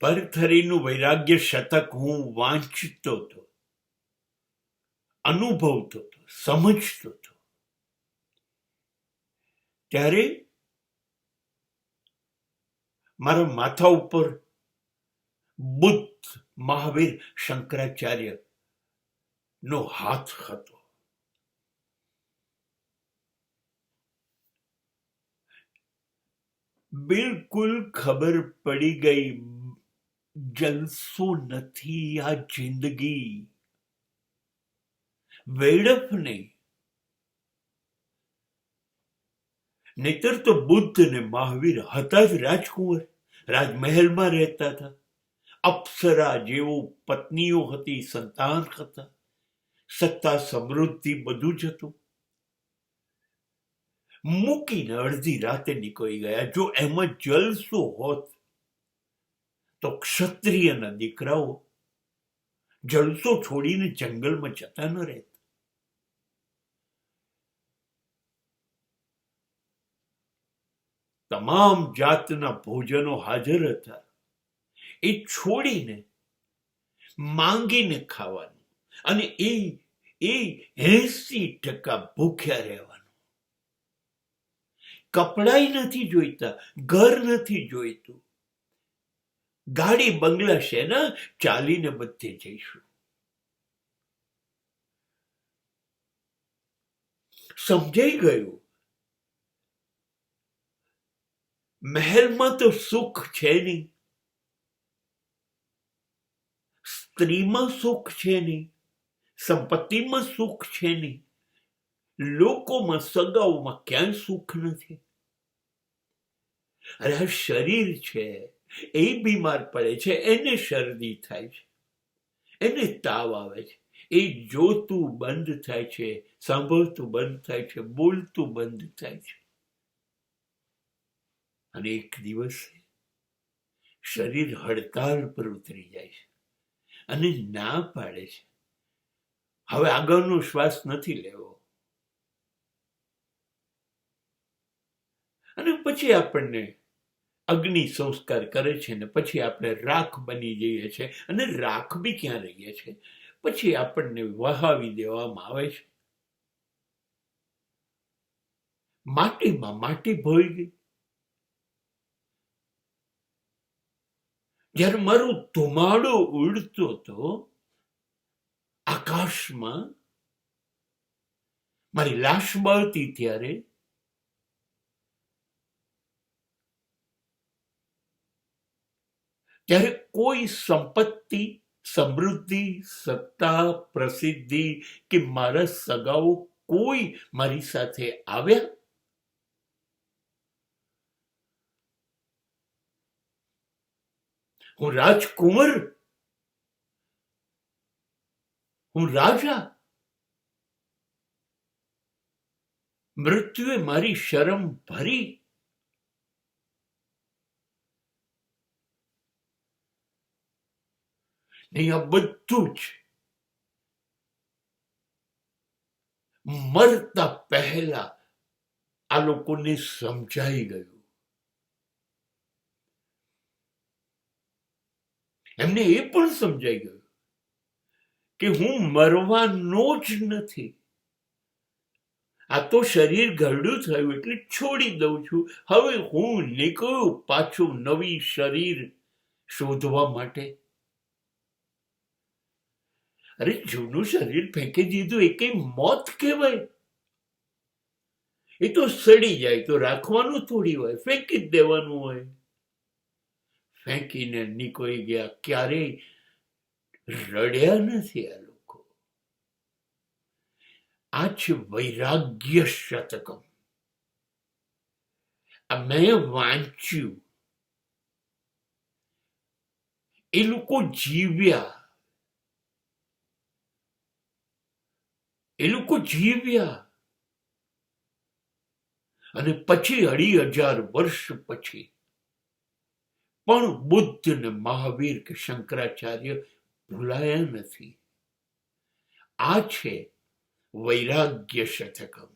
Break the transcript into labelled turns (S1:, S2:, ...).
S1: ભરથરીનું વૈરાગ્ય શતક હું વાંચતો હતો, અનુભવતો હતો, સમજતો હતો. ત્યારે મારા માથા ઉપર બુદ્ધ, મહાવીર, શંકરાચાર્ય નો હાથ હતો. બિલકુલ ખબર પડી ગઈ, જલસો નથી આ જિંદગી, વેડફ નહીં. નહીતર તો બુદ્ધ ને મહાવીર હતા જ રાજકુંવર, રાજમહેલમાં રહેતા હતા, અપ્સરા જેવો પત્નીઓ હતી, સંતાન હતા, સત્તા, સમૃદ્ધિ બધું જ હતું. મૂકીને અડધી રાતે નીકળી ગયા. જો એમાં જલસો હોત તો ક્ષત્રિયના દીકરાઓ જલસો છોડીને જંગલમાં જતા ન રહેતા. તમામ જાતના ભોજનો હાજર હતા, એ છોડીને માંગીને ખાવાનું, અને એ 80% ભૂખ્યા રહેવાનું. કપડાય નથી જોઈતા, ઘર નથી જોઈતું, ગાડી બંગલા શેના, ચાલીને બધે જઈશું. સમજાઈ ગયું, મહેલમાં તો સુખ છે નહીં, સ્ત્રીમાં સુખ છે નહીં, સંપત્તિમાં સુખ છે નહીં, લોકોમાં, સગાઓમાં ક્યાંય સુખ નથી. અરે આ શરીર છે, એ બીમાર પડે છે, એને શરદી થાય છે, એને તાવ આવે છે, એ જોતું બંધ થાય છે, સાંભળતું બંધ થાય છે, બોલતું બંધ થાય છે. અને એક દિવસે શરીર હડતાલ પર ઉતરી જાય છે અને ના પાડે છે, હવે આગળનો શ્વાસ નથી લેવો. અને પછી આપણને અગ્નિ સંસ્કાર કરે છે ને પછી આપણે રાખ બની જઈએ છીએ. અને રાખ બી ક્યાં રહીએ છીએ, પછી આપણને વહાવી દેવામાં આવે છે. માટીમાં માટી ભળી ગઈ. જ્યારે મારો ધુમાડો ઉડતો હતો આકાશમાં, મારી લાશ બળતી, ત્યારે કોઈ સંપત્તિ, સમૃદ્ધિ, સત્તા, પ્રસિદ્ધિ કે મારા સગાઓ કોઈ મારી સાથે આવ્યા? હું રાજકુંવર, હું રાજા. મૃત્યુએ મારી શરમ ભરી. નહીં, આ બધું જ મરતા પહેલા આ લોકોને સમજાઈ ગયું. એમને એ પણ સમજાઈ ગયું કે હું મરવાનો જ નથી. આ તો શરીર ઘરડું થયું એટલે છોડી દઉં છું. હવે હું નીકળું પાછું નવી શરીર શોધવા માટે. અરે જૂનું શરીર ફેંકી દીધું એ કઈ મોત કહેવાય? એ તો સડી જાય તો રાખવાનું થોડી હોય, ફેંકી જ દેવાનું હોય. ફેંકીને નીકળી ગયા. ક્યારેય રડ્યા નથી આ લોકો. આ છે વૈરાગ્ય શતકમ. આ મેં વાંચ્યું. એ લોકો જીવ્યા, એ લોકો જીવ્યા. અને પછી 2500 વર્ષ પછી પણ બુદ્ધ ને મહાવીર કે શંકરાચાર્ય ભૂલાયા નથી. આ છે વૈરાગ્ય શતકમ.